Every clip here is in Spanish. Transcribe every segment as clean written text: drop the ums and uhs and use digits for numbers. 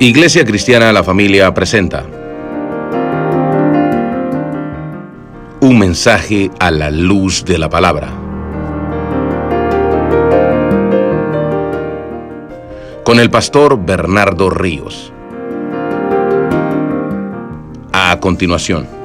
Iglesia Cristiana La Familia presenta un mensaje a la luz de la palabra, con el pastor Bernardo Ríos. A continuación.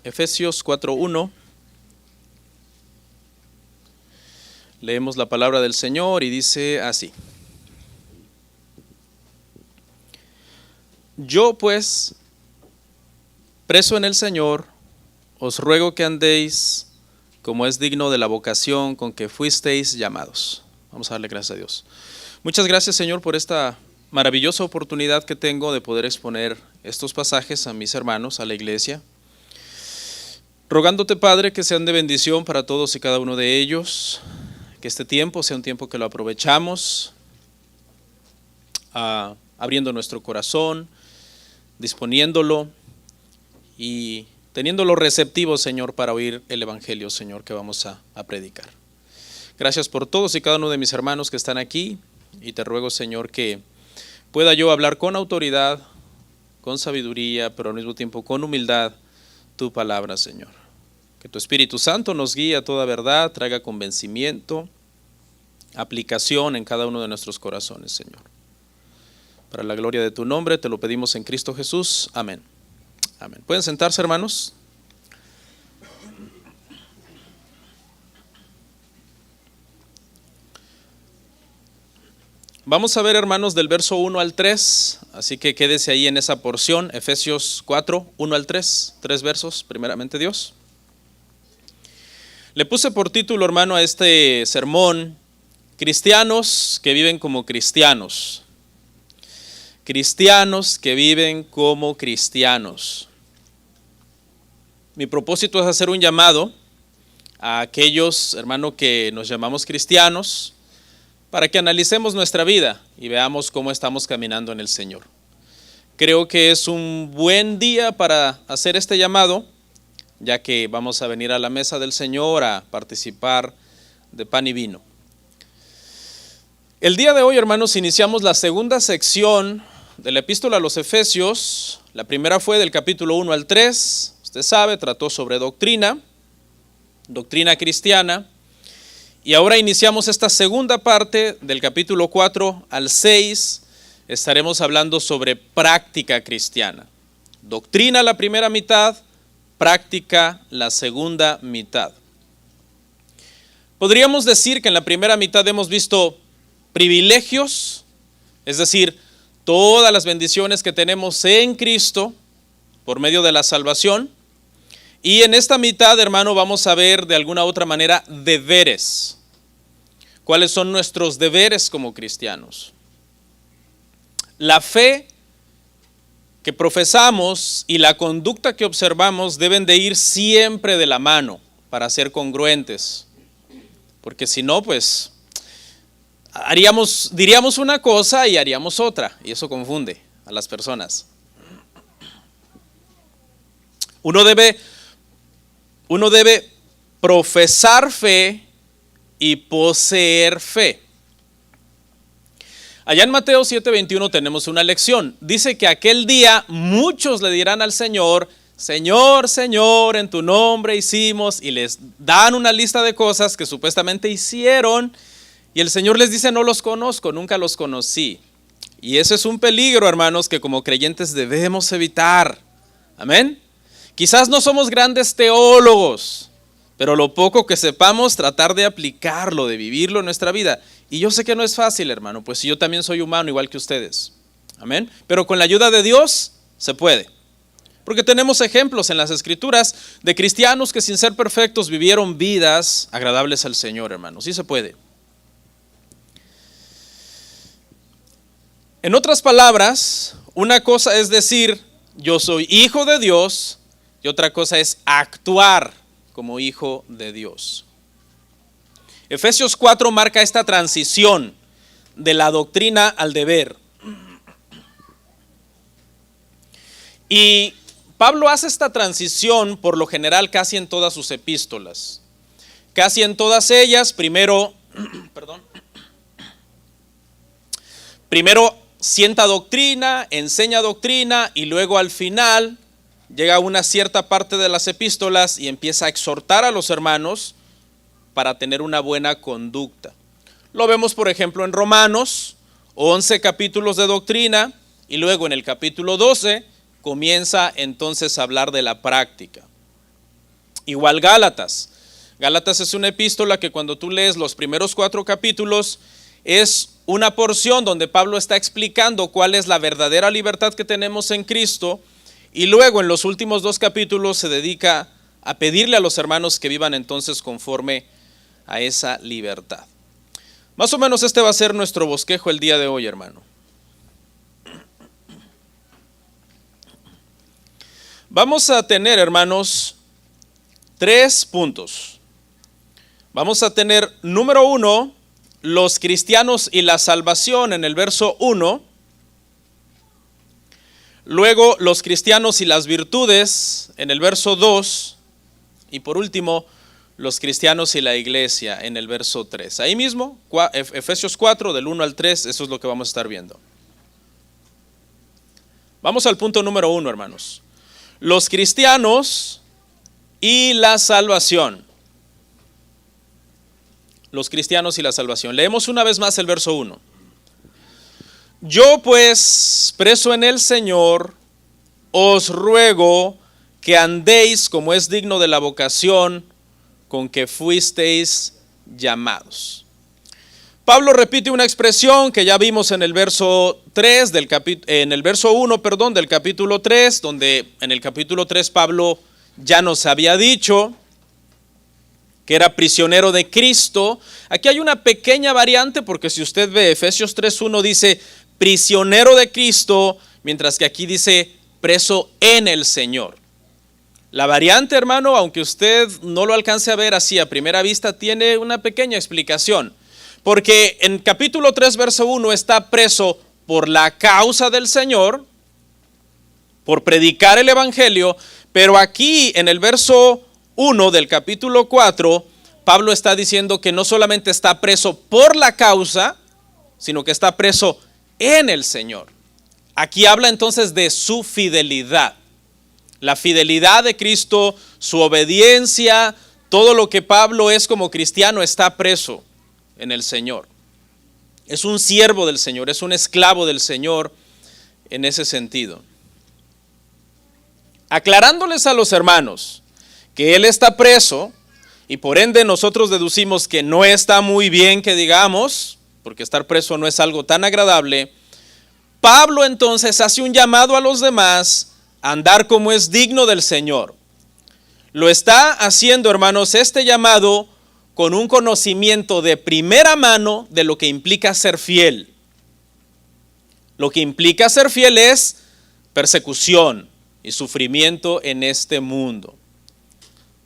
Efesios 4:1. Leemos la palabra del Señor y dice así: Yo pues, preso en el Señor, os ruego que andéis como es digno de la vocación con que fuisteis llamados. Vamos a darle gracias a Dios. Muchas gracias, Señor, por esta maravillosa oportunidad que tengo de poder exponer estos pasajes a mis hermanos, a la iglesia. Rogándote, Padre, que sean de bendición para todos y cada uno de ellos, que este tiempo sea un tiempo que lo aprovechamos, abriendo nuestro corazón, disponiéndolo y teniéndolo receptivo, Señor, para oír el Evangelio, Señor, que vamos a predicar. Gracias por todos y cada uno de mis hermanos que están aquí, y te ruego, Señor, que pueda yo hablar con autoridad, con sabiduría, pero al mismo tiempo con humildad, tu palabra, Señor. Que tu Espíritu Santo nos guíe a toda verdad, traiga convencimiento, aplicación en cada uno de nuestros corazones, Señor. Para la gloria de tu nombre te lo pedimos en Cristo Jesús. Amén. Amén. ¿Pueden sentarse, hermanos? Vamos a ver, hermanos, del verso 1 al 3, así que quédese ahí en esa porción, Efesios 4, 1 al 3, 3 versos, primeramente Dios. Le puse por título, hermano, a este sermón: Cristianos que viven como cristianos. Cristianos que viven como cristianos. Mi propósito es hacer un llamado a aquellos, hermano, que nos llamamos cristianos, para que analicemos nuestra vida y veamos cómo estamos caminando en el Señor. Creo que es un buen día para hacer este llamado, ya que vamos a venir a la mesa del Señor a participar de pan y vino. El día de hoy, hermanos, iniciamos la segunda sección de la epístola a los Efesios. La primera fue del capítulo 1 al 3, usted sabe, trató sobre doctrina cristiana. Y ahora iniciamos esta segunda parte del capítulo 4 al 6, estaremos hablando sobre práctica cristiana. Doctrina la primera mitad, práctica la segunda mitad. Podríamos decir que en la primera mitad hemos visto privilegios, es decir, todas las bendiciones que tenemos en Cristo por medio de la salvación. Y en esta mitad, hermano, vamos a ver de alguna u otra manera deberes. ¿Cuáles son nuestros deberes como cristianos? La fe que profesamos y la conducta que observamos deben de ir siempre de la mano para ser congruentes. Porque si no, pues diríamos una cosa y haríamos otra, y eso confunde a las personas. Uno debe profesar fe y poseer fe. Allá en Mateo 7:21 tenemos una lección. Dice que aquel día muchos le dirán al Señor: Señor, Señor, en tu nombre hicimos, y les dan una lista de cosas que supuestamente hicieron, y el Señor les dice: no los conozco, nunca los conocí. Y ese es un peligro, hermanos, que como creyentes debemos evitar. Amén. Quizás no somos grandes teólogos, pero lo poco que sepamos, tratar de aplicarlo, de vivirlo en nuestra vida. Y yo sé que no es fácil, hermano, pues yo también soy humano igual que ustedes. Amén. Pero con la ayuda de Dios se puede. Porque tenemos ejemplos en las Escrituras de cristianos que sin ser perfectos vivieron vidas agradables al Señor, hermano. Sí se puede. En otras palabras, una cosa es decir: yo soy hijo de Dios, y otra cosa es actuar como hijo de Dios. Efesios 4 marca esta transición de la doctrina al deber. Y Pablo hace esta transición por lo general casi en todas sus epístolas. Casi en todas ellas, primero sienta doctrina, enseña doctrina y luego al final llega a una cierta parte de las epístolas y empieza a exhortar a los hermanos para tener una buena conducta. Lo vemos, por ejemplo, en Romanos, 11 capítulos de doctrina, y luego en el capítulo 12 comienza entonces a hablar de la práctica. Igual Gálatas. Gálatas es una epístola que cuando tú lees los primeros 4 capítulos es una porción donde Pablo está explicando cuál es la verdadera libertad que tenemos en Cristo, y luego en los últimos 2 capítulos se dedica a pedirle a los hermanos que vivan entonces conforme a esa libertad. Más o menos este va a ser nuestro bosquejo el día de hoy, hermano. Vamos a tener, hermanos, 3 puntos. Vamos a tener, número 1, los cristianos y la salvación en el verso 1. Luego, los cristianos y las virtudes en el verso 2. Y por último, los cristianos y la iglesia en el verso 3. Ahí mismo, Efesios 4, del 1 al 3, eso es lo que vamos a estar viendo. Vamos al punto número 1, hermanos. Los cristianos y la salvación. Los cristianos y la salvación. Leemos una vez más el verso 1. Yo pues, preso en el Señor, os ruego que andéis como es digno de la vocación con que fuisteis llamados. Pablo repite una expresión que ya vimos en el verso 3 en el verso 1, del capítulo 3, donde en el capítulo 3 Pablo ya nos había dicho que era prisionero de Cristo. Aquí hay una pequeña variante, porque si usted ve Efesios 3:1 dice prisionero de Cristo, mientras que aquí dice preso en el Señor. La variante, hermano, aunque usted no lo alcance a ver así a primera vista, tiene una pequeña explicación. Porque en capítulo 3, verso 1, está preso por la causa del Señor, por predicar el evangelio, pero aquí en el verso 1 del capítulo 4, Pablo está diciendo que no solamente está preso por la causa, sino que está preso en el Señor. Aquí habla entonces de su fidelidad. La fidelidad de Cristo, su obediencia, todo lo que Pablo es como cristiano está preso en el Señor. Es un siervo del Señor, es un esclavo del Señor en ese sentido. Aclarándoles a los hermanos que él está preso y por ende nosotros deducimos que no está muy bien que digamos, porque estar preso no es algo tan agradable, Pablo entonces hace un llamado a los demás a andar como es digno del Señor. Lo está haciendo, hermanos, este llamado con un conocimiento de primera mano de lo que implica ser fiel. Lo que implica ser fiel es persecución y sufrimiento en este mundo.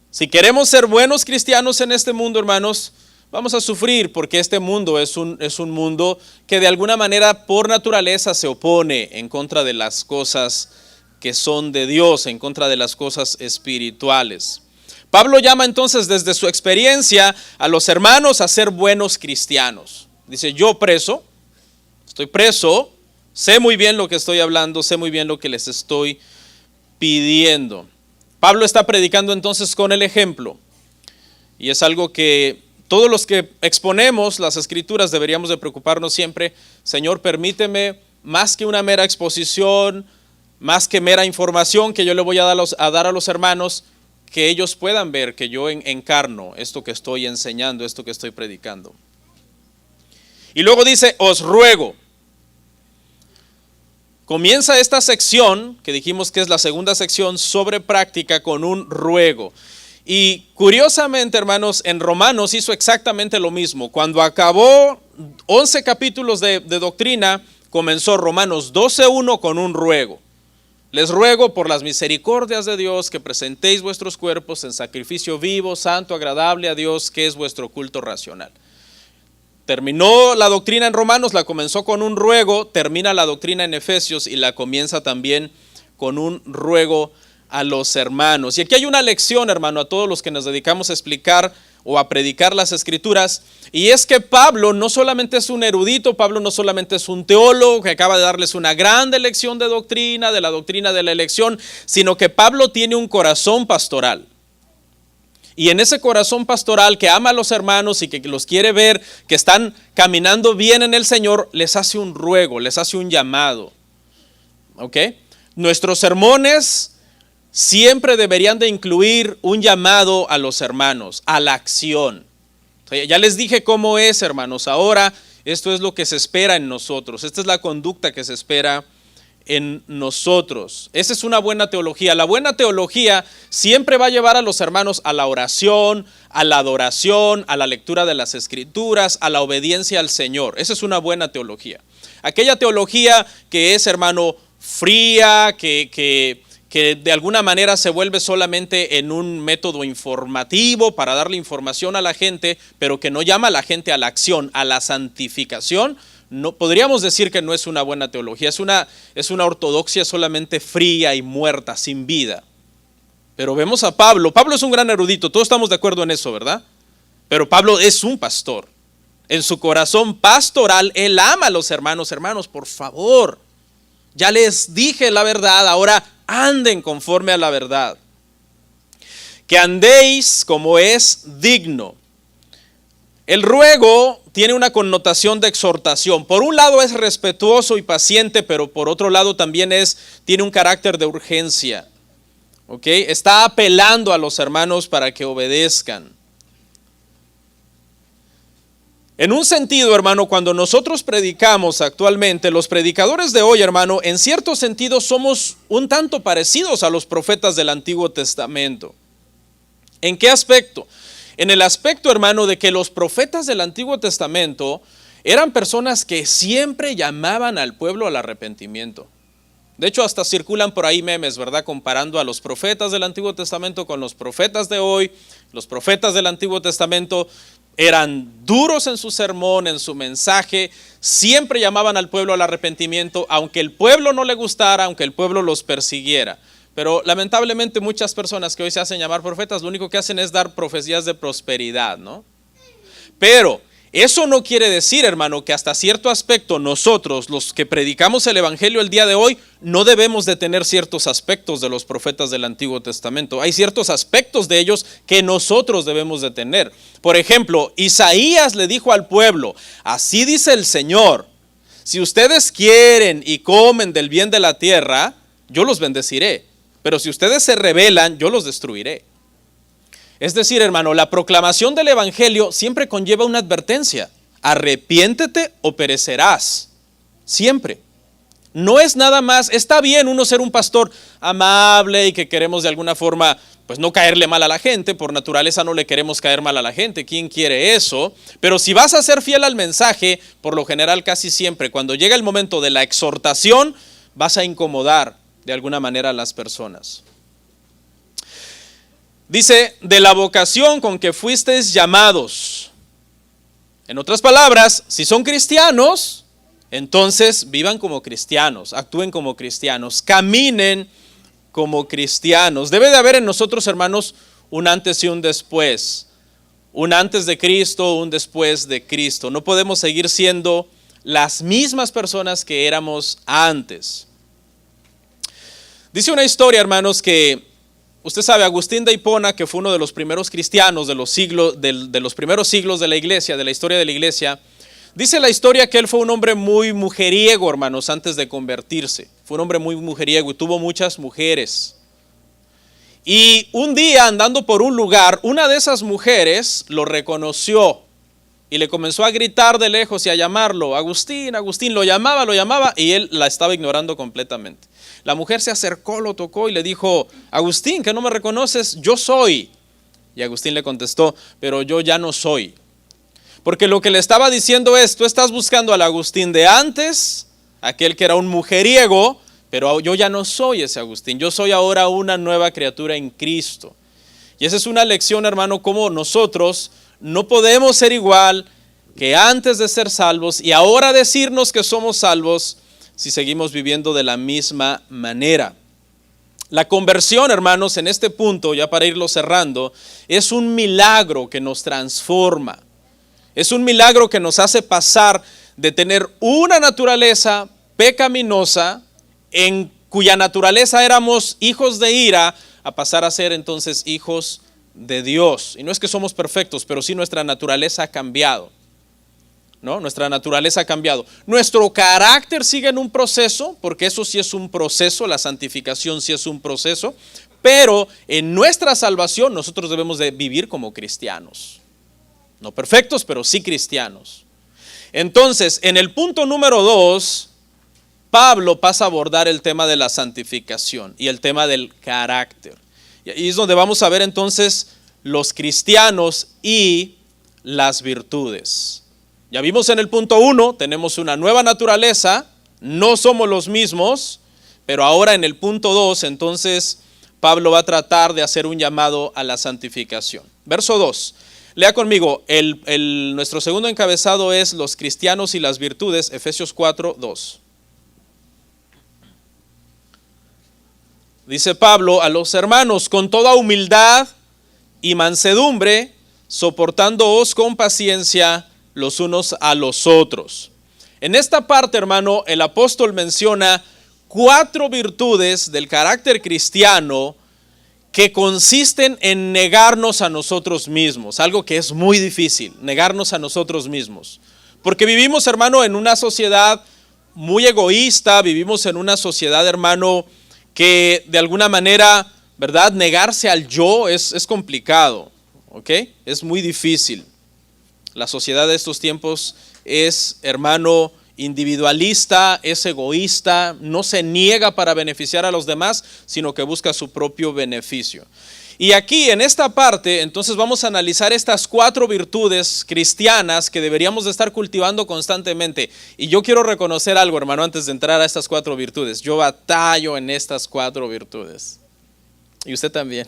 Si queremos ser buenos cristianos en este mundo, hermanos, vamos a sufrir porque este mundo es un mundo que de alguna manera por naturaleza se opone en contra de las cosas que son de Dios, en contra de las cosas espirituales. Pablo llama entonces desde su experiencia a los hermanos a ser buenos cristianos. Dice, yo estoy preso, sé muy bien lo que estoy hablando, sé muy bien lo que les estoy pidiendo. Pablo está predicando entonces con el ejemplo. Y es algo que todos los que exponemos las escrituras deberíamos de preocuparnos siempre. Señor, permíteme, más que una mera exposición, más que mera información que yo le voy a dar a los hermanos, que ellos puedan ver que yo encarno esto que estoy enseñando, esto que estoy predicando. Y luego dice, os ruego. Comienza esta sección, que dijimos que es la segunda sección sobre práctica, con un ruego. Y curiosamente, hermanos, en Romanos hizo exactamente lo mismo. Cuando acabó 11 capítulos de doctrina, comenzó Romanos 12:1 con un ruego. Les ruego por las misericordias de Dios que presentéis vuestros cuerpos en sacrificio vivo, santo, agradable a Dios, que es vuestro culto racional. Terminó la doctrina en Romanos, la comenzó con un ruego, termina la doctrina en Efesios y la comienza también con un ruego a los hermanos. Y aquí hay una lección, hermano, a todos los que nos dedicamos a explicar o a predicar las Escrituras, y es que Pablo no solamente es un erudito, Pablo no solamente es un teólogo que acaba de darles una grande lección de la doctrina de la elección, sino que Pablo tiene un corazón pastoral. Y en ese corazón pastoral que ama a los hermanos y que los quiere ver que están caminando bien en el Señor, les hace un ruego, les hace un llamado. ¿Ok? Nuestros sermones siempre deberían de incluir un llamado a los hermanos, a la acción. Ya les dije cómo es, hermanos. Ahora esto es lo que se espera en nosotros. Esta es la conducta que se espera en nosotros. Esa es una buena teología. La buena teología siempre va a llevar a los hermanos a la oración, a la adoración, a la lectura de las Escrituras, a la obediencia al Señor. Esa es una buena teología. Aquella teología que es, hermano, fría, que de alguna manera se vuelve solamente en un método informativo para darle información a la gente, pero que no llama a la gente a la acción, a la santificación, no podríamos decir que no es una buena teología, es una ortodoxia solamente fría y muerta, sin vida. Pero vemos a Pablo. Pablo es un gran erudito, todos estamos de acuerdo en eso, ¿verdad? Pero Pablo es un pastor. En su corazón pastoral, él ama a los hermanos. Hermanos, por favor, ya les dije la verdad, ahora anden conforme a la verdad. Que andéis como es digno. El ruego tiene una connotación de exhortación. Por un lado es respetuoso y paciente, pero por otro lado también tiene un carácter de urgencia. ¿Ok? Está apelando a los hermanos para que obedezcan. En un sentido, hermano, cuando nosotros predicamos actualmente, los predicadores de hoy, hermano, en cierto sentido somos un tanto parecidos a los profetas del Antiguo Testamento. ¿En qué aspecto? En el aspecto, hermano, de que los profetas del Antiguo Testamento eran personas que siempre llamaban al pueblo al arrepentimiento. De hecho, hasta circulan por ahí memes, ¿verdad? Comparando a los profetas del Antiguo Testamento con los profetas de hoy. Los profetas del Antiguo Testamento eran duros en su sermón, en su mensaje, siempre llamaban al pueblo al arrepentimiento, aunque el pueblo no le gustara, aunque el pueblo los persiguiera. Pero lamentablemente muchas personas que hoy se hacen llamar profetas, lo único que hacen es dar profecías de prosperidad, ¿no? Pero eso no quiere decir, hermano, que hasta cierto aspecto nosotros, los que predicamos el evangelio el día de hoy, no debemos de tener ciertos aspectos de los profetas del Antiguo Testamento. Hay ciertos aspectos de ellos que nosotros debemos de tener. Por ejemplo, Isaías le dijo al pueblo, así dice el Señor, si ustedes quieren y comen del bien de la tierra, yo los bendeciré, pero si ustedes se rebelan, yo los destruiré. Es decir, hermano, la proclamación del evangelio siempre conlleva una advertencia. Arrepiéntete o perecerás. Siempre. No es nada más, está bien uno ser un pastor amable y que queremos de alguna forma, pues no caerle mal a la gente. Por naturaleza no le queremos caer mal a la gente. ¿Quién quiere eso? Pero si vas a ser fiel al mensaje, por lo general casi siempre, cuando llega el momento de la exhortación, vas a incomodar de alguna manera a las personas. Dice, de la vocación con que fuisteis llamados. En otras palabras, si son cristianos, entonces vivan como cristianos, actúen como cristianos, caminen como cristianos. Debe de haber en nosotros, hermanos, un antes y un después. Un antes de Cristo, un después de Cristo. No podemos seguir siendo las mismas personas que éramos antes. Dice una historia, hermanos, que usted sabe, Agustín de Hipona, que fue uno de los primeros cristianos de los primeros siglos de la iglesia, de la historia de la iglesia, dice la historia que él fue un hombre muy mujeriego, hermanos, antes de convertirse. Fue un hombre muy mujeriego y tuvo muchas mujeres. Y un día, andando por un lugar, una de esas mujeres lo reconoció y le comenzó a gritar de lejos y a llamarlo, Agustín, Agustín, lo llamaba y él la estaba ignorando completamente. La mujer se acercó, lo tocó y le dijo, Agustín, ¿que no me reconoces? Yo soy. Y Agustín le contestó, pero yo ya no soy. Porque lo que le estaba diciendo es, tú estás buscando al Agustín de antes, aquel que era un mujeriego, pero yo ya no soy ese Agustín, yo soy ahora una nueva criatura en Cristo. Y esa es una lección, hermano, como nosotros no podemos ser igual que antes de ser salvos y ahora decirnos que somos salvos si seguimos viviendo de la misma manera. La conversión, hermanos, en este punto, ya para irlo cerrando, es un milagro que nos transforma. Es un milagro que nos hace pasar de tener una naturaleza pecaminosa, en cuya naturaleza éramos hijos de ira, a pasar a ser entonces hijos de Dios. Y no es que somos perfectos, pero sí nuestra naturaleza ha cambiado. ¿No? Nuestra naturaleza ha cambiado. Nuestro carácter sigue en un proceso, porque eso sí es un proceso, la santificación sí es un proceso, pero en nuestra salvación nosotros debemos de vivir como cristianos. No perfectos, pero sí cristianos. Entonces, en el punto número 2, Pablo pasa a abordar el tema de la santificación y el tema del carácter. Y ahí es donde vamos a ver entonces los cristianos y las virtudes. Ya vimos en el punto 1, tenemos una nueva naturaleza, no somos los mismos, pero ahora en el punto 2, entonces Pablo va a tratar de hacer un llamado a la santificación. Verso 2, lea conmigo, nuestro segundo encabezado es los cristianos y las virtudes, Efesios 4, 2. Dice Pablo a los hermanos, con toda humildad y mansedumbre, soportándoos con paciencia los unos a los otros. En esta parte, hermano, el apóstol menciona 4 virtudes del carácter cristiano que consisten en negarnos a nosotros mismos, algo que es muy difícil, negarnos a nosotros mismos. Porque vivimos, hermano, en una sociedad muy egoísta, vivimos en una sociedad, hermano, que de alguna manera, ¿verdad? Negarse al yo es complicado, ¿ok? Es muy difícil. La sociedad de estos tiempos es, hermano, individualista, es egoísta, no se niega para beneficiar a los demás, sino que busca su propio beneficio. Y aquí, en esta parte, entonces vamos a analizar estas 4 virtudes cristianas que deberíamos de estar cultivando constantemente. Y yo quiero reconocer algo, hermano, antes de entrar a estas 4 virtudes. Yo batallo en estas 4 virtudes. Y usted también.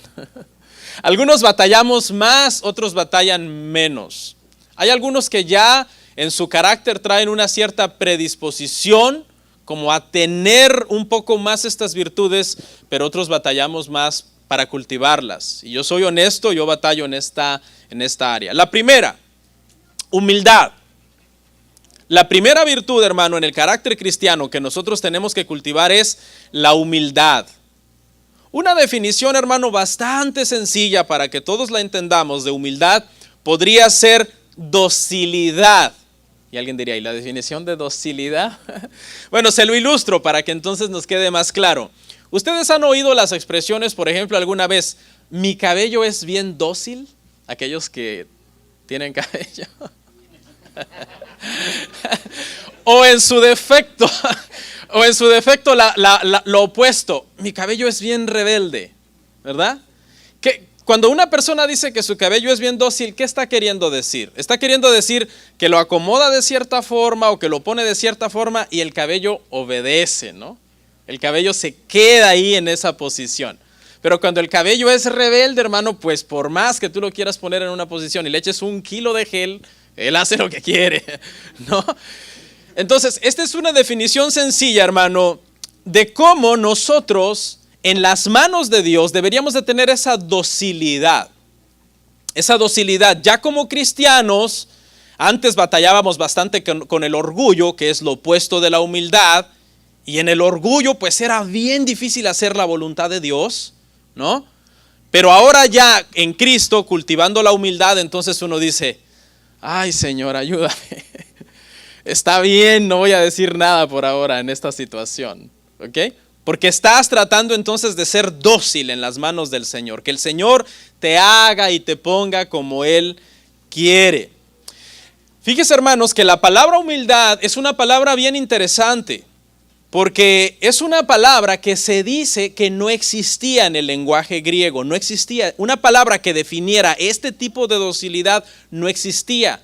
Algunos batallamos más, otros batallan menos. Hay algunos que ya en su carácter traen una cierta predisposición como a tener un poco más estas virtudes, pero otros batallamos más para cultivarlas. Y yo soy honesto, yo batallo en esta área. La primera, humildad. La primera virtud, hermano, en el carácter cristiano que nosotros tenemos que cultivar es la humildad. Una definición, hermano, bastante sencilla para que todos la entendamos de humildad podría ser docilidad. Y alguien diría, ¿y la definición de docilidad? Bueno, se lo ilustro para que entonces nos quede más claro. ¿Ustedes han oído las expresiones, por ejemplo, alguna vez, mi cabello es bien dócil? Aquellos que tienen cabello. O en su defecto, lo opuesto, mi cabello es bien rebelde, ¿verdad? Cuando una persona dice que su cabello es bien dócil, ¿qué está queriendo decir? Está queriendo decir que lo acomoda de cierta forma o que lo pone de cierta forma y el cabello obedece, ¿no? El cabello se queda ahí en esa posición. Pero cuando el cabello es rebelde, hermano, pues por más que tú lo quieras poner en una posición y le eches 1 kilo de gel, él hace lo que quiere, ¿no? Entonces, esta es una definición sencilla, hermano, de cómo nosotros en las manos de Dios deberíamos de tener esa docilidad. Esa docilidad. Ya como cristianos, antes batallábamos bastante con el orgullo, que es lo opuesto de la humildad. Y en el orgullo, pues era bien difícil hacer la voluntad de Dios, ¿no? Pero ahora ya en Cristo, cultivando la humildad, entonces uno dice, ay Señor, ayúdame. Está bien, no voy a decir nada por ahora en esta situación, ¿ok? Porque estás tratando entonces de ser dócil en las manos del Señor. Que el Señor te haga y te ponga como Él quiere. Fíjese, hermanos, que la palabra humildad es una palabra bien interesante. Porque es una palabra que se dice que no existía en el lenguaje griego. No existía. Una palabra que definiera este tipo de docilidad no existía.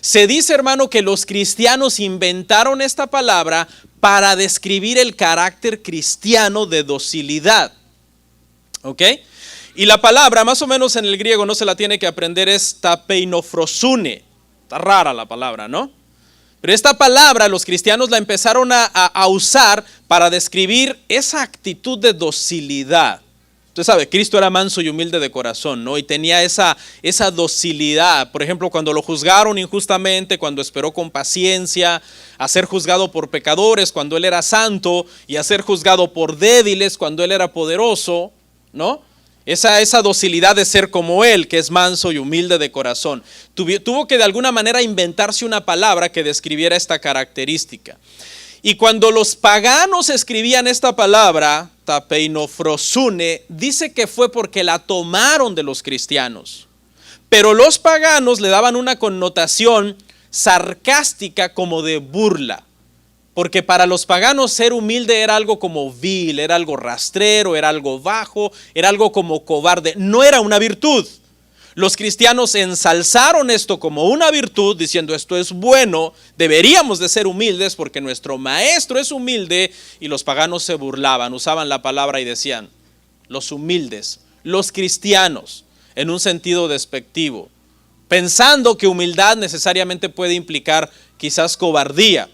Se dice, hermano, que los cristianos inventaron esta palabra para describir el carácter cristiano de docilidad. ¿Ok? Y la palabra, más o menos en el griego, no se la tiene que aprender, es tapeinofrosune. Está rara la palabra, ¿no? Pero esta palabra los cristianos la empezaron a usar para describir esa actitud de docilidad. Usted sabe, Cristo era manso y humilde de corazón, ¿no? Y tenía esa docilidad. Por ejemplo, cuando lo juzgaron injustamente, cuando esperó con paciencia a ser juzgado por pecadores, cuando él era santo, y a ser juzgado por débiles, cuando él era poderoso, ¿no? Esa docilidad de ser como él, que es manso y humilde de corazón. Tuvo que de alguna manera inventarse una palabra que describiera esta característica. Y cuando los paganos escribían esta palabra, tapeinofrosune, dice que fue porque la tomaron de los cristianos. Pero los paganos le daban una connotación sarcástica, como de burla. Porque para los paganos ser humilde era algo como vil, era algo rastrero, era algo bajo, era algo como cobarde. No era una virtud. Los cristianos ensalzaron esto como una virtud, diciendo esto es bueno, deberíamos de ser humildes porque nuestro maestro es humilde, y los paganos se burlaban, usaban la palabra y decían, los humildes, los cristianos, en un sentido despectivo, pensando que humildad necesariamente puede implicar quizás cobardía,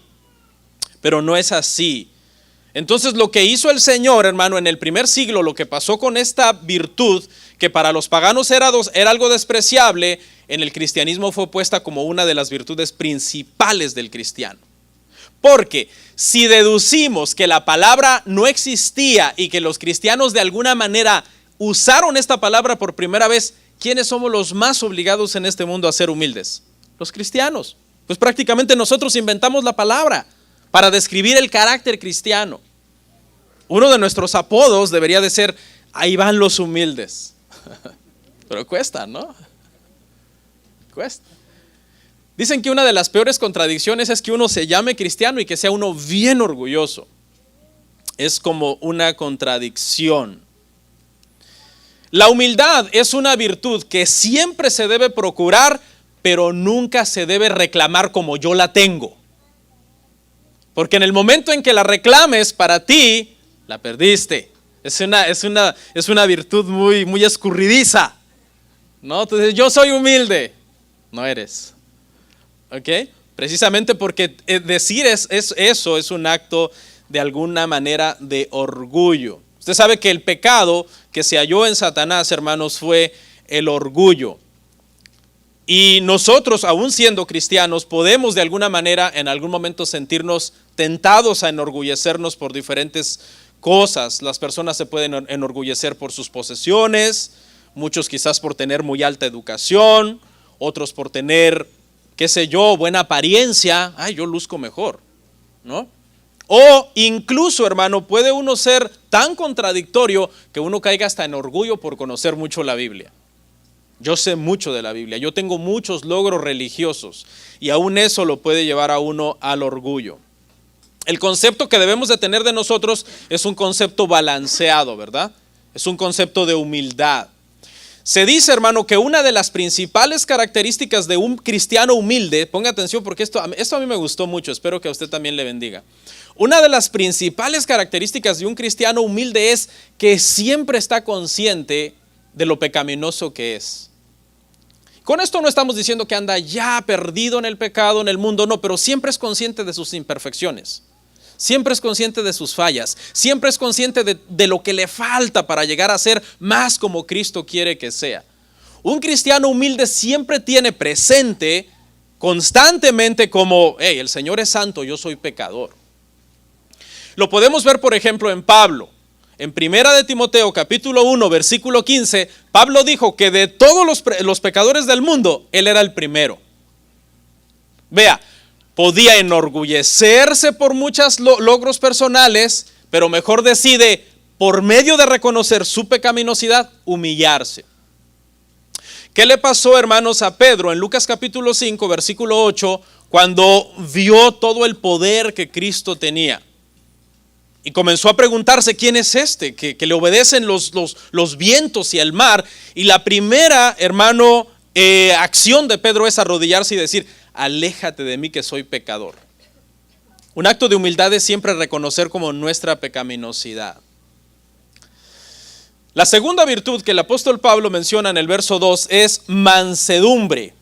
pero no es así. Entonces lo que hizo el Señor, hermano, en el primer siglo, lo que pasó con esta virtud, que para los paganos era algo despreciable, en el cristianismo fue puesta como una de las virtudes principales del cristiano. Porque si deducimos que la palabra no existía y que los cristianos de alguna manera usaron esta palabra por primera vez, ¿quiénes somos los más obligados en este mundo a ser humildes? Los cristianos. Pues prácticamente nosotros inventamos la palabra para describir el carácter cristiano. Uno de nuestros apodos debería de ser, ahí van los humildes. Pero cuesta, ¿no? Cuesta. Dicen que una de las peores contradicciones es que uno se llame cristiano y que sea uno bien orgulloso. Es como una contradicción. La humildad es una virtud que siempre se debe procurar, pero nunca se debe reclamar como yo la tengo. Porque en el momento en que la reclames para ti, la perdiste. Es una virtud muy escurridiza, ¿no? Entonces, yo soy humilde. No eres. ¿Ok? Precisamente porque decir eso es un acto de alguna manera de orgullo. Usted sabe que el pecado que se halló en Satanás, hermanos, fue el orgullo. Y nosotros, aún siendo cristianos, podemos de alguna manera en algún momento sentirnos tentados a enorgullecernos por diferentes cosas. Las personas se pueden enorgullecer por sus posesiones, muchos quizás por tener muy alta educación, otros por tener, qué sé yo, buena apariencia. Ay, yo luzco mejor, ¿no? O incluso, hermano, puede uno ser tan contradictorio que uno caiga hasta en orgullo por conocer mucho la Biblia. Yo sé mucho de la Biblia, yo tengo muchos logros religiosos, y aún eso lo puede llevar a uno al orgullo. El concepto que debemos de tener de nosotros es un concepto balanceado, ¿verdad? Es un concepto de humildad. Se dice, hermano, que una de las principales características de un cristiano humilde, ponga atención porque esto a mí me gustó mucho, espero que a usted también le bendiga. Una de las principales características de un cristiano humilde es que siempre está consciente de lo pecaminoso que es. Con esto no estamos diciendo que anda ya perdido en el pecado, en el mundo, no, pero siempre es consciente de sus imperfecciones. Siempre es consciente de sus fallas, siempre es consciente de lo que le falta para llegar a ser más como Cristo quiere que sea. Un cristiano humilde siempre tiene presente constantemente como, hey, el Señor es santo, yo soy pecador. Lo podemos ver, por ejemplo, en Pablo. En 1 de Timoteo, capítulo 1, versículo 15, Pablo dijo que de todos los pecadores del mundo, él era el primero. Vea, podía enorgullecerse por muchos logros personales, pero mejor decide, por medio de reconocer su pecaminosidad, humillarse. ¿Qué le pasó, hermanos, a Pedro en Lucas capítulo 5, versículo 8, cuando vio todo el poder que Cristo tenía? Y comenzó a preguntarse, ¿quién es este? Que le obedecen los vientos y el mar. Y la primera, hermano, acción de Pedro es arrodillarse y decir, aléjate de mí que soy pecador. Un acto de humildad es siempre reconocer como nuestra pecaminosidad. La segunda virtud que el apóstol Pablo menciona en el verso 2 es mansedumbre.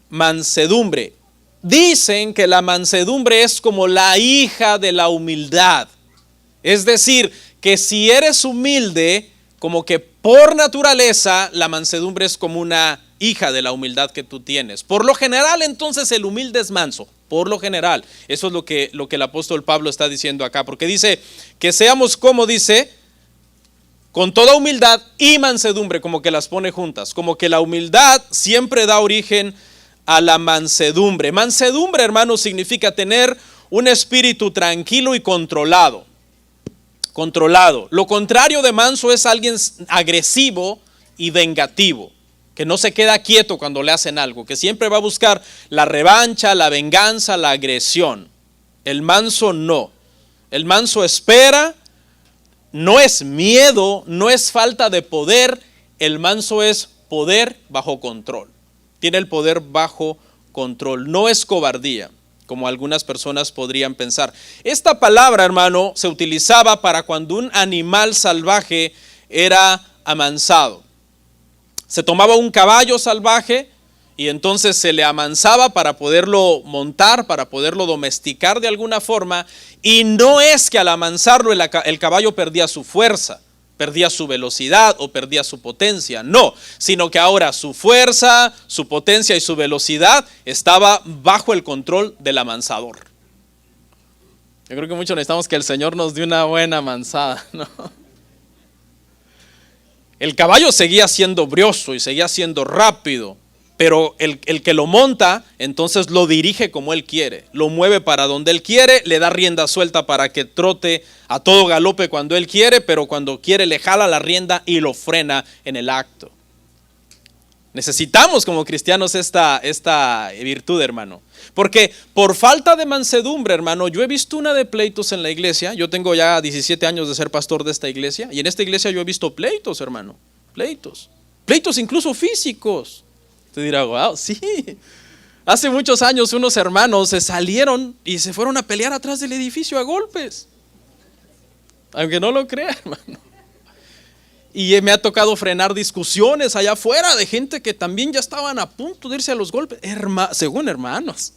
Mansedumbre. Dicen que la mansedumbre es como la hija de la humildad. Es decir, que si eres humilde, como que por naturaleza, la mansedumbre es como una hija de la humildad que tú tienes. Por lo general, entonces, el humilde es manso. Por lo general. Eso es lo que el apóstol Pablo está diciendo acá. Porque dice que seamos, como dice, con toda humildad y mansedumbre, como que las pone juntas. Como que la humildad siempre da origen a la mansedumbre. Mansedumbre, hermanos, significa tener un espíritu tranquilo y controlado. Controlado. Lo contrario de manso es alguien agresivo y vengativo, que no se queda quieto cuando le hacen algo, que siempre va a buscar la revancha, la venganza, la agresión. El manso no. El manso espera, no es miedo, no es falta de poder. El manso es poder bajo control. Tiene el poder bajo control. No es cobardía, como algunas personas podrían pensar. Esta palabra, hermano, se utilizaba para cuando un animal salvaje era amansado. Se tomaba un caballo salvaje y entonces se le amansaba para poderlo montar, para poderlo domesticar de alguna forma. Y no es que al amansarlo el caballo perdía su fuerza, perdía su velocidad o perdía su potencia. No, sino que ahora su fuerza, su potencia y su velocidad estaba bajo el control del amansador. Yo creo que mucho necesitamos que el Señor nos dé una buena amansada, ¿no? El caballo seguía siendo brioso y seguía siendo rápido, pero el que lo monta, entonces lo dirige como él quiere, lo mueve para donde él quiere, le da rienda suelta para que trote a todo galope cuando él quiere, pero cuando quiere le jala la rienda y lo frena en el acto. Necesitamos como cristianos esta virtud, hermano, porque por falta de mansedumbre, hermano, yo he visto una de pleitos en la iglesia. Yo tengo ya 17 años de ser pastor de esta iglesia, y en esta iglesia yo he visto pleitos, hermano, pleitos incluso físicos. Te dirá, wow, sí. Hace muchos años unos hermanos se salieron y se fueron a pelear atrás del edificio a golpes. Aunque no lo crea, hermano. Y me ha tocado frenar discusiones allá afuera de gente que también ya estaban a punto de irse a los golpes, según hermanos.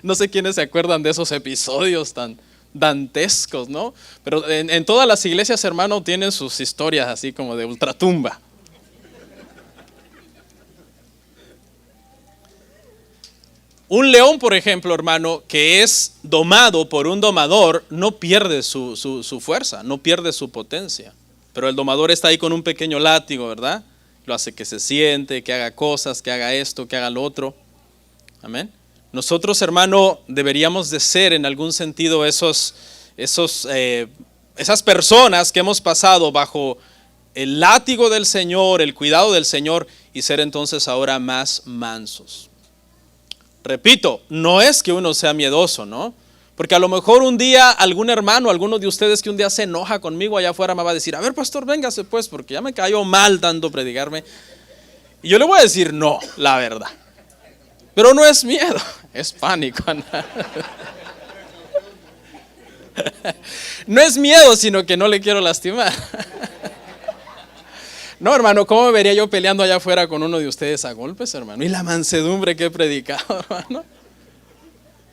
No sé quiénes se acuerdan de esos episodios tan dantescos, ¿no? Pero en todas las iglesias, hermano, tienen sus historias así como de ultratumba. Un león, por ejemplo, hermano, que es domado por un domador, no pierde su fuerza, no pierde su potencia. Pero el domador está ahí con un pequeño látigo, ¿verdad? Lo hace que se siente, que haga cosas, que haga esto, que haga lo otro. Amén. Nosotros, hermano, deberíamos de ser en algún sentido esas personas que hemos pasado bajo el látigo del Señor, el cuidado del Señor, y ser entonces ahora más mansos. Repito, no es que uno sea miedoso, ¿no? Porque a lo mejor un día algún hermano, alguno de ustedes que un día se enoja conmigo allá afuera me va a decir, a ver, pastor, véngase pues, porque ya me cayó mal tanto predicarme. Y yo le voy a decir, no, la verdad. Pero no es miedo, es pánico. No es miedo, sino que no le quiero lastimar. No, hermano, ¿cómo me vería yo peleando allá afuera con uno de ustedes a golpes, hermano? Y la mansedumbre que he predicado, hermano.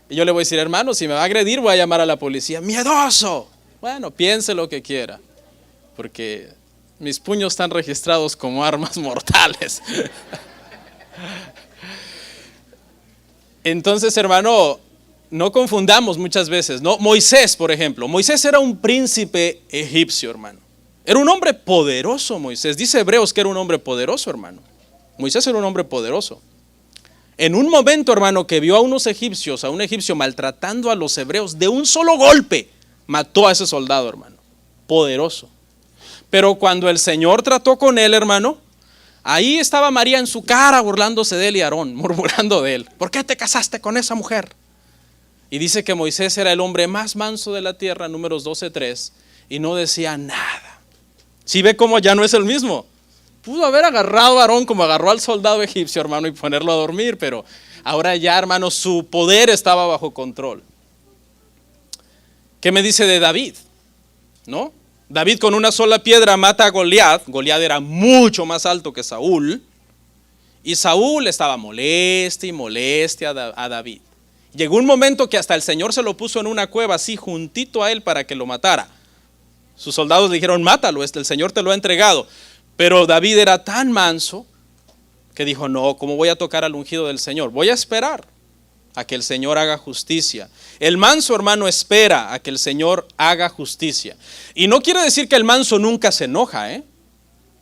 Y yo le voy a decir, hermano, si me va a agredir voy a llamar a la policía. ¡Miedoso! Bueno, piense lo que quiera, porque mis puños están registrados como armas mortales. Entonces, hermano, no confundamos muchas veces, ¿no? Moisés, por ejemplo. Moisés era un príncipe egipcio, hermano. Era un hombre poderoso, Moisés. Dice Hebreos que era un hombre poderoso, hermano. Moisés era un hombre poderoso. En un momento, hermano, que vio a un egipcio maltratando a los hebreos, de un solo golpe, mató a ese soldado, hermano. Poderoso. Pero cuando el Señor trató con él, hermano, ahí estaba María en su cara burlándose de él y Aarón, murmurando de él. ¿Por qué te casaste con esa mujer? Y dice que Moisés era el hombre más manso de la tierra, Números 12:3, y no decía nada. Si ve cómo ya no es el mismo. Pudo haber agarrado a Aarón como agarró al soldado egipcio, hermano, y ponerlo a dormir, pero ahora ya, hermano, su poder estaba bajo control. ¿Qué me dice de David? ¿No? David con una sola piedra mata a Goliat. Goliat era mucho más alto que Saúl. Y Saúl estaba molestia a David. Llegó un momento que hasta el Señor se lo puso en una cueva así juntito a él para que lo matara. Sus soldados le dijeron, mátalo, el Señor te lo ha entregado. Pero David era tan manso que dijo, no, ¿cómo voy a tocar al ungido del Señor? Voy a esperar a que el Señor haga justicia. El manso, hermano, espera a que el Señor haga justicia. Y no quiere decir que el manso nunca se enoja, ¿eh?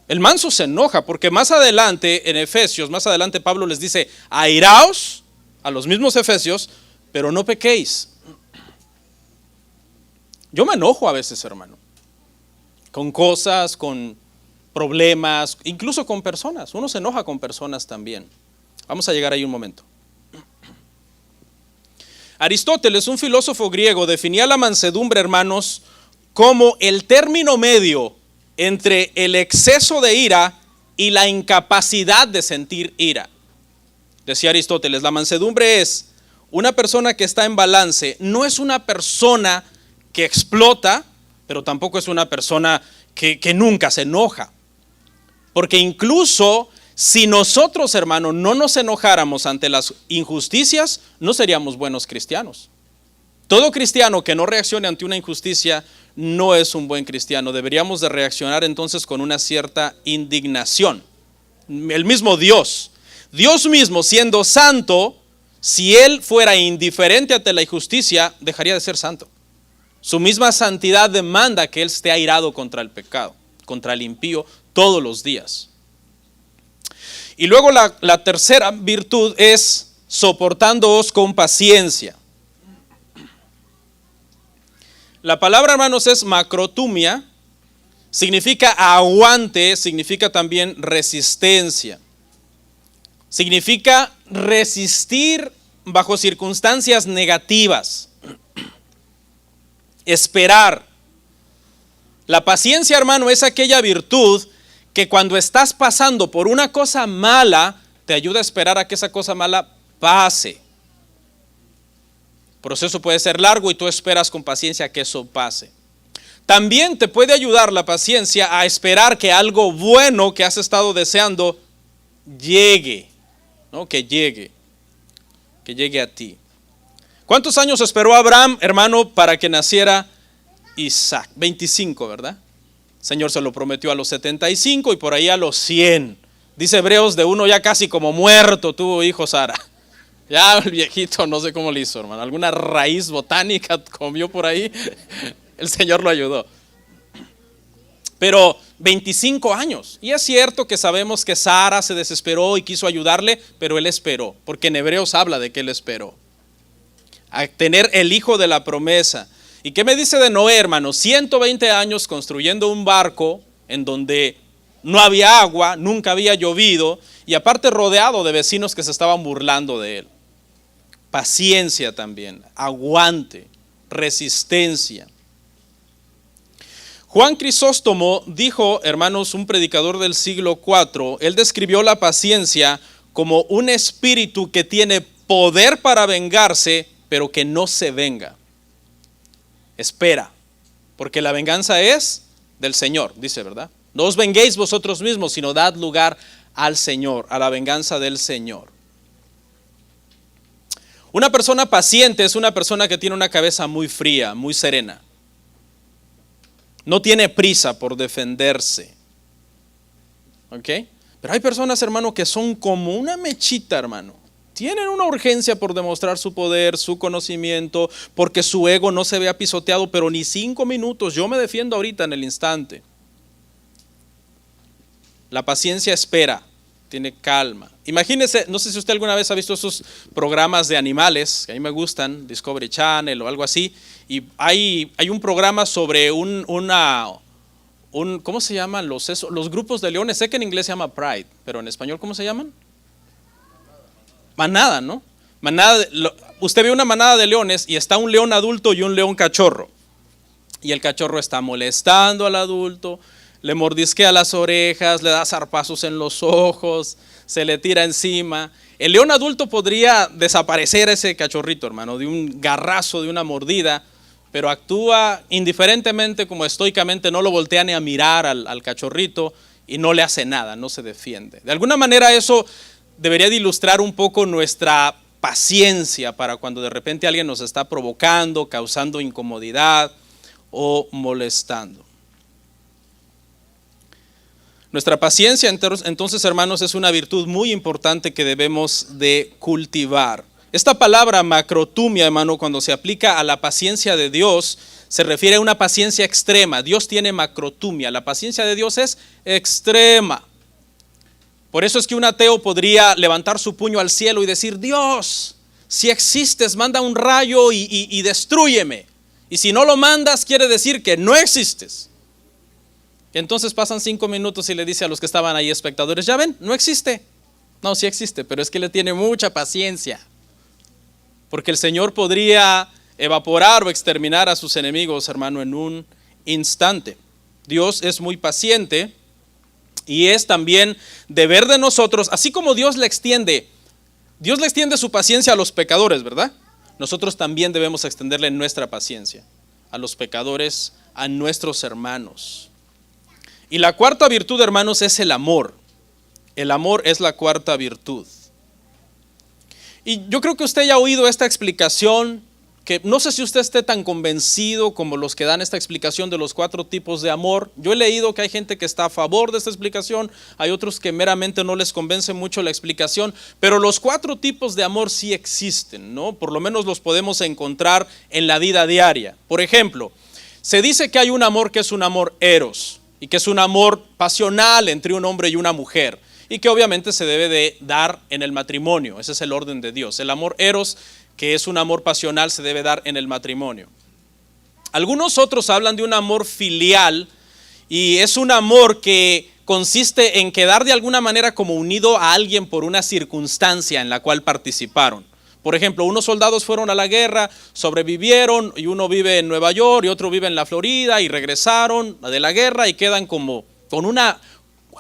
El manso se enoja porque más adelante en Efesios, más adelante Pablo les dice, airaos a los mismos efesios, pero no pequéis. Yo me enojo a veces, hermano, con cosas, con problemas, incluso con personas. Uno se enoja con personas también. Vamos a llegar ahí un momento. Aristóteles, un filósofo griego, definía la mansedumbre, hermanos, como el término medio entre el exceso de ira y la incapacidad de sentir ira. Decía Aristóteles, la mansedumbre es una persona que está en balance, no es una persona que explota, pero tampoco es una persona que nunca se enoja. Porque incluso si nosotros, hermano, no nos enojáramos ante las injusticias, no seríamos buenos cristianos. Todo cristiano que no reaccione ante una injusticia no es un buen cristiano. Deberíamos de reaccionar entonces con una cierta indignación. El mismo Dios mismo siendo santo, si Él fuera indiferente ante la injusticia, dejaría de ser santo. Su misma santidad demanda que Él esté airado contra el pecado, contra el impío, todos los días. Y luego la tercera virtud es soportándoos con paciencia. La palabra, hermanos, es macrotumia, significa aguante, significa también resistencia. Significa resistir bajo circunstancias negativas. Esperar. La paciencia, hermano, es aquella virtud que cuando estás pasando por una cosa mala, te ayuda a esperar a que esa cosa mala pase. El proceso puede ser largo y tú esperas con paciencia que eso pase. También te puede ayudar la paciencia a esperar que algo bueno que has estado deseando llegue, ¿no? Que llegue a ti. ¿Cuántos años esperó Abraham, hermano, para que naciera Isaac? 25, ¿verdad? El Señor se lo prometió a los 75 y por ahí a los 100. Dice Hebreos, de uno ya casi como muerto tuvo hijo Sara. Ya el viejito no sé cómo le hizo, hermano. Alguna raíz botánica comió por ahí. El Señor lo ayudó. Pero 25 años. Y es cierto que sabemos que Sara se desesperó y quiso ayudarle, pero él esperó. Porque en Hebreos habla de que él esperó a tener el hijo de la promesa. ¿Y qué me dice de Noé, hermano? 120 años construyendo un barco en donde no había agua, nunca había llovido y aparte rodeado de vecinos que se estaban burlando de él. Paciencia también, aguante, resistencia. Juan Crisóstomo dijo, hermanos, un predicador del siglo IV, él describió la paciencia como un espíritu que tiene poder para vengarse, pero que no se venga. Espera, porque la venganza es del Señor, dice, ¿verdad? No os venguéis vosotros mismos, sino dad lugar al Señor, a la venganza del Señor. Una persona paciente es una persona que tiene una cabeza muy fría, muy serena. No tiene prisa por defenderse. ¿Ok? Pero hay personas, hermano, que son como una mechita, hermano. Tienen una urgencia por demostrar su poder, su conocimiento, porque su ego no se vea pisoteado, pero ni 5 minutos. Yo me defiendo ahorita en el instante. La paciencia espera, tiene calma. Imagínese, no sé si usted alguna vez ha visto esos programas de animales, que a mí me gustan, Discovery Channel o algo así, y hay un programa sobre ¿cómo se llaman los grupos de leones? Sé que en inglés se llama Pride, pero en español, ¿cómo se llaman? Manada, ¿no? Usted ve una manada de leones y está un león adulto y un león cachorro. Y el cachorro está molestando al adulto, le mordisquea las orejas, le da zarpazos en los ojos, se le tira encima. El león adulto podría desaparecer a ese cachorrito, hermano, de un garrazo, de una mordida, pero actúa indiferentemente, como estoicamente, no lo voltea ni a mirar al cachorrito y no le hace nada, no se defiende. De alguna manera eso debería de ilustrar un poco nuestra paciencia para cuando de repente alguien nos está provocando, causando incomodidad o molestando. Nuestra paciencia, entonces, hermanos, es una virtud muy importante que debemos de cultivar. Esta palabra macrotumia, hermano, cuando se aplica a la paciencia de Dios, se refiere a una paciencia extrema. Dios tiene macrotumia, la paciencia de Dios es extrema. Por eso es que un ateo podría levantar su puño al cielo y decir: Dios, si existes, manda un rayo y destrúyeme. Y si no lo mandas, quiere decir que no existes. Entonces pasan 5 minutos y le dice a los que estaban ahí espectadores: ya ven, no existe. No, sí existe, pero es que le tiene mucha paciencia. Porque el Señor podría evaporar o exterminar a sus enemigos, hermano, en un instante. Dios es muy paciente y es también deber de nosotros, así como Dios le extiende su paciencia a los pecadores, ¿verdad? Nosotros también debemos extenderle nuestra paciencia a los pecadores, a nuestros hermanos. Y la cuarta virtud, hermanos, es el amor. El amor es la cuarta virtud. Y yo creo que usted ya ha oído esta explicación, que no sé si usted esté tan convencido como los que dan esta explicación de los 4 tipos de amor. Yo he leído que hay gente que está a favor de esta explicación, hay otros que meramente no les convence mucho la explicación, pero los 4 tipos de amor sí existen, ¿no? Por lo menos los podemos encontrar en la vida diaria. Por ejemplo, se dice que hay un amor que es un amor eros, y que es un amor pasional entre un hombre y una mujer, y que obviamente se debe de dar en el matrimonio. Ese es el orden de Dios. El amor eros, que es un amor pasional, se debe dar en el matrimonio. Algunos otros hablan de un amor filial, y es un amor que consiste en quedar de alguna manera como unido a alguien por una circunstancia en la cual participaron. Por ejemplo, unos soldados fueron a la guerra, sobrevivieron, y uno vive en Nueva York y otro vive en la Florida, y regresaron de la guerra y quedan como con una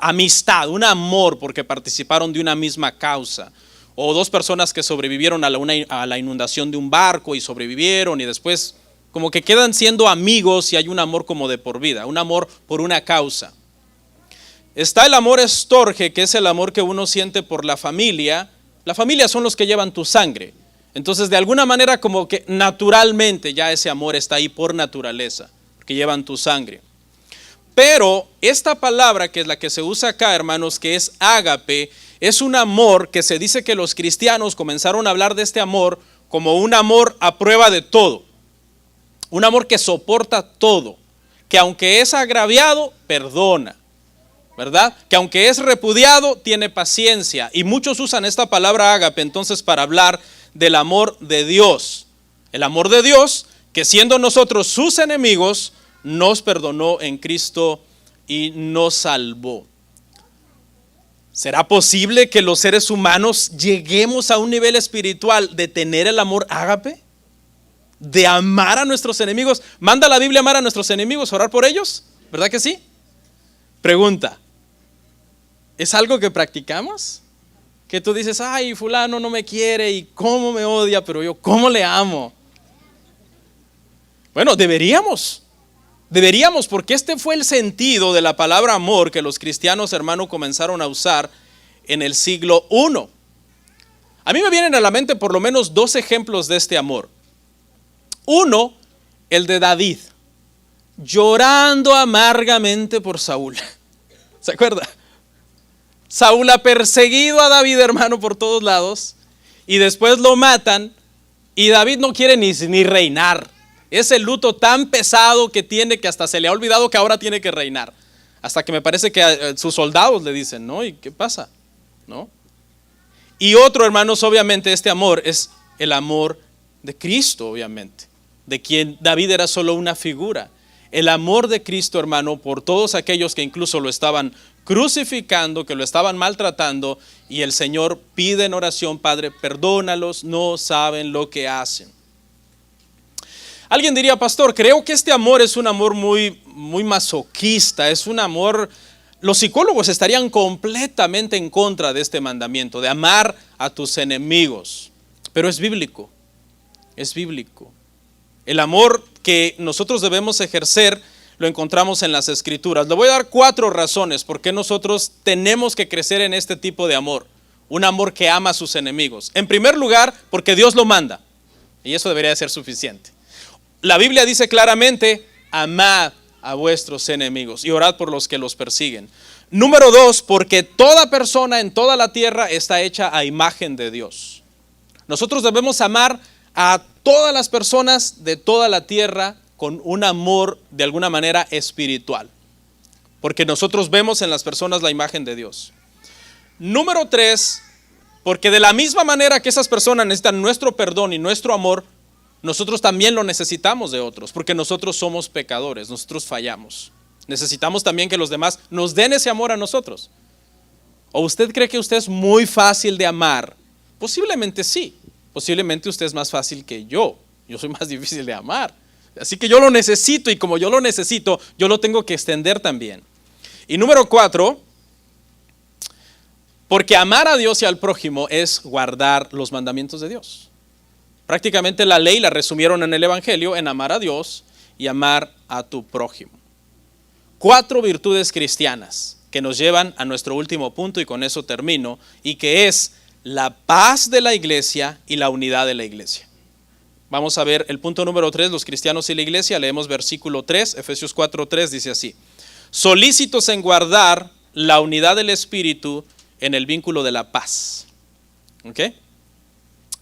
amistad, un amor, porque participaron de una misma causa. O 2 personas que sobrevivieron a la inundación de un barco y sobrevivieron, y después como que quedan siendo amigos y hay un amor como de por vida, un amor por una causa. Está el amor estorge, que es el amor que uno siente por la familia. La familia son los que llevan tu sangre. Entonces, de alguna manera, como que naturalmente ya ese amor está ahí por naturaleza, que llevan tu sangre. Pero esta palabra, que es la que se usa acá, hermanos, que es ágape, es un amor que se dice que los cristianos comenzaron a hablar de este amor como un amor a prueba de todo. Un amor que soporta todo, que aunque es agraviado, perdona, ¿verdad? Que aunque es repudiado, tiene paciencia. Y muchos usan esta palabra ágape entonces para hablar del amor de Dios. El amor de Dios, que siendo nosotros sus enemigos, nos perdonó en Cristo y nos salvó. ¿Será posible que los seres humanos lleguemos a un nivel espiritual de tener el amor ágape? ¿De amar a nuestros enemigos? ¿Manda la Biblia amar a nuestros enemigos, orar por ellos? ¿Verdad que sí? Pregunta: ¿es algo que practicamos? Que tú dices: ay, fulano no me quiere y cómo me odia, pero yo cómo le amo. Bueno, deberíamos, porque este fue el sentido de la palabra amor que los cristianos, hermano, comenzaron a usar en el siglo I. A mí me vienen a la mente por lo menos 2 ejemplos de este amor. Uno, el de David, llorando amargamente por Saúl. ¿Se acuerda? Saúl ha perseguido a David, hermano, por todos lados, y después lo matan, y David no quiere ni reinar. Es el luto tan pesado que tiene que hasta se le ha olvidado que ahora tiene que reinar. Hasta que me parece que a sus soldados le dicen: ¿no? ¿Y qué pasa? ¿No? Y otro, hermanos, obviamente este amor es el amor de Cristo, obviamente, de quien David era solo una figura. El amor de Cristo, hermano, por todos aquellos que incluso lo estaban crucificando, que lo estaban maltratando, y el Señor pide en oración: Padre, perdónalos, no saben lo que hacen. Alguien diría: pastor, creo que este amor es un amor muy muy masoquista, es un amor. Los psicólogos estarían completamente en contra de este mandamiento, de amar a tus enemigos. Pero es bíblico, es bíblico. El amor que nosotros debemos ejercer lo encontramos en las Escrituras. Le voy a dar 4 razones por qué nosotros tenemos que crecer en este tipo de amor. Un amor que ama a sus enemigos. En primer lugar, porque Dios lo manda. Y eso debería de ser suficiente. La Biblia dice claramente, amad a vuestros enemigos y orad por los que los persiguen. Número 2, porque toda persona en toda la tierra está hecha a imagen de Dios. Nosotros debemos amar a todas las personas de toda la tierra con un amor de alguna manera espiritual, porque nosotros vemos en las personas la imagen de Dios. Número 3, porque de la misma manera que esas personas necesitan nuestro perdón y nuestro amor, nosotros también lo necesitamos de otros, porque nosotros somos pecadores, nosotros fallamos. Necesitamos también que los demás nos den ese amor a nosotros. ¿O usted cree que usted es muy fácil de amar? Posiblemente sí, posiblemente usted es más fácil que yo soy más difícil de amar. Así que yo lo necesito, y como yo lo necesito, yo lo tengo que extender también. Y número 4, porque amar a Dios y al prójimo es guardar los mandamientos de Dios. Prácticamente la ley la resumieron en el Evangelio en amar a Dios y amar a tu prójimo. 4 virtudes cristianas que nos llevan a nuestro último punto, y con eso termino, y que es la paz de la iglesia y la unidad de la iglesia. Vamos a ver el punto número 3, los cristianos y la iglesia. Leemos versículo 3, Efesios 4:3, dice así: solícitos en guardar la unidad del Espíritu en el vínculo de la paz. ¿Ok?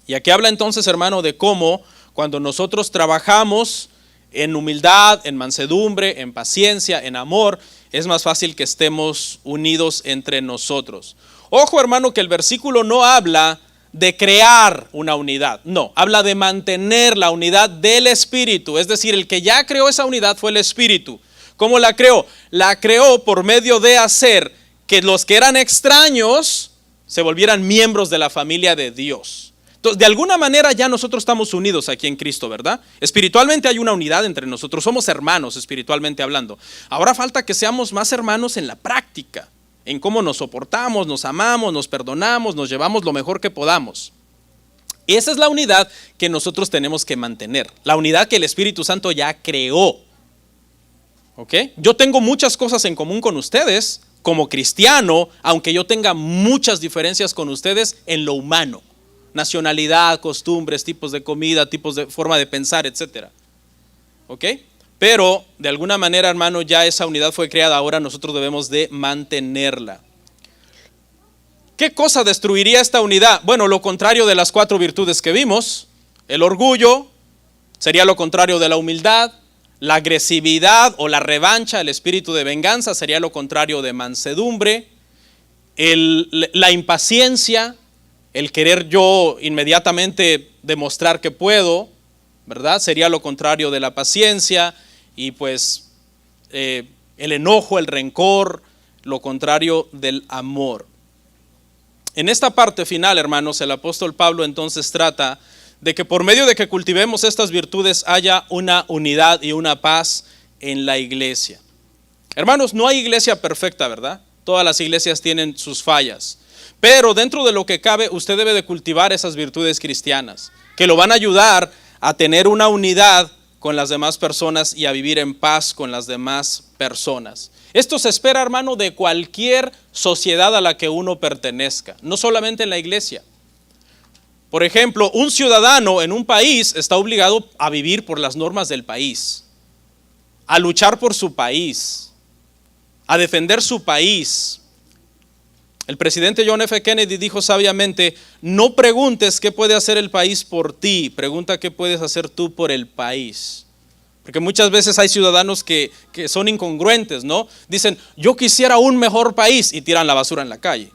Y aquí habla entonces, hermano, de cómo cuando nosotros trabajamos en humildad, en mansedumbre, en paciencia, en amor, es más fácil que estemos unidos entre nosotros. Ojo, hermano, que el versículo no habla de crear una unidad, no, habla de mantener la unidad del Espíritu, es decir, el que ya creó esa unidad fue el Espíritu. ¿Cómo la creó? La creó por medio de hacer que los que eran extraños se volvieran miembros de la familia de Dios. Entonces, de alguna manera ya nosotros estamos unidos aquí en Cristo, ¿verdad? Espiritualmente hay una unidad entre nosotros, somos hermanos espiritualmente hablando. Ahora falta que seamos más hermanos en la práctica, en cómo nos soportamos, nos amamos, nos perdonamos, nos llevamos lo mejor que podamos. Esa es la unidad que nosotros tenemos que mantener, la unidad que el Espíritu Santo ya creó. ¿Ok? Yo tengo muchas cosas en común con ustedes como cristiano, aunque yo tenga muchas diferencias con ustedes en lo humano. Nacionalidad, costumbres, tipos de comida, tipos de forma de pensar, etc. ¿Ok? Pero de alguna manera, hermano, ya esa unidad fue creada, ahora nosotros debemos de mantenerla. ¿Qué cosa destruiría esta unidad? Bueno, lo contrario de las 4 virtudes que vimos. El orgullo sería lo contrario de la humildad. La agresividad o la revancha, el espíritu de venganza, sería lo contrario de mansedumbre. La impaciencia, el querer yo inmediatamente demostrar que puedo, ¿verdad? Sería lo contrario de la paciencia. Y pues el enojo, el rencor, lo contrario del amor. En esta parte final, hermanos, el apóstol Pablo entonces trata de que por medio de que cultivemos estas virtudes haya una unidad y una paz en la iglesia. Hermanos, no hay iglesia perfecta, ¿verdad? Todas las iglesias tienen sus fallas. Pero dentro de lo que cabe, usted debe de cultivar esas virtudes cristianas, que lo van a ayudar a tener una unidad con las demás personas y a vivir en paz con las demás personas. Esto se espera, hermano, de cualquier sociedad a la que uno pertenezca, no solamente en la iglesia. Por ejemplo, un ciudadano en un país está obligado a vivir por las normas del país, a luchar por su país, a defender su país. El presidente John F. Kennedy dijo sabiamente: no preguntes qué puede hacer el país por ti, pregunta qué puedes hacer tú por el país. Porque muchas veces hay ciudadanos que son incongruentes, ¿no? Dicen, yo quisiera un mejor país, y tiran la basura en la calle.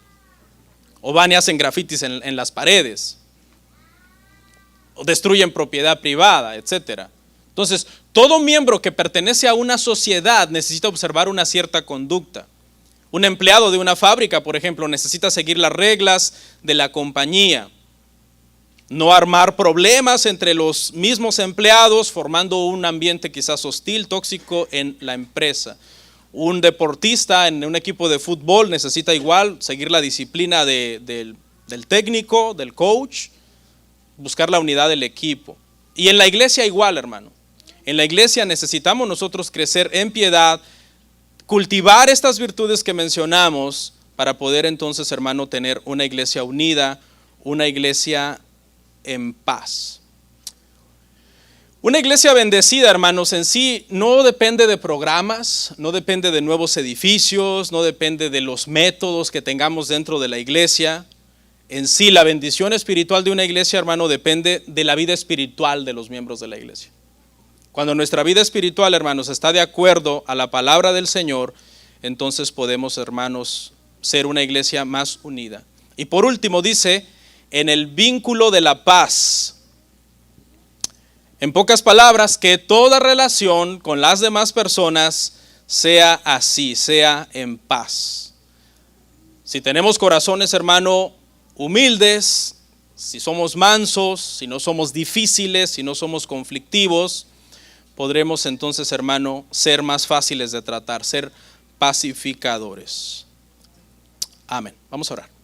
O van y hacen grafitis en las paredes. O destruyen propiedad privada, etc. Entonces, todo miembro que pertenece a una sociedad necesita observar una cierta conducta. Un empleado de una fábrica, por ejemplo, necesita seguir las reglas de la compañía. no armar problemas entre los mismos empleados, formando un ambiente quizás hostil, tóxico en la empresa. Un deportista en un equipo de fútbol necesita igual seguir la disciplina del técnico, del coach, buscar la unidad del equipo. Y en la iglesia igual, hermano. En la iglesia necesitamos nosotros crecer en piedad, cultivar estas virtudes que mencionamos para poder entonces, hermano, tener una iglesia unida, una iglesia en paz. Una iglesia bendecida, hermanos, en sí no depende de programas, no depende de nuevos edificios, no depende de los métodos que tengamos dentro de la iglesia. En sí, la bendición espiritual de una iglesia, hermano, depende de la vida espiritual de los miembros de la iglesia. Cuando nuestra vida espiritual, hermanos, está de acuerdo a la palabra del Señor, entonces podemos, hermanos, ser una iglesia más unida. Y por último dice, en el vínculo de la paz. En pocas palabras, que toda relación con las demás personas sea así, sea en paz. Si tenemos corazones, hermano, humildes, si somos mansos, si no somos difíciles, si no somos conflictivos, podremos entonces, hermano, ser más fáciles de tratar, ser pacificadores. Amén. Vamos a orar.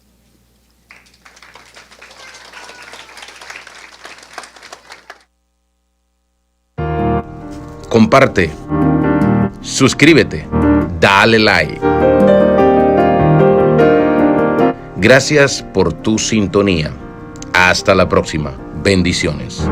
Comparte, suscríbete, dale like. Gracias por tu sintonía. Hasta la próxima. Bendiciones.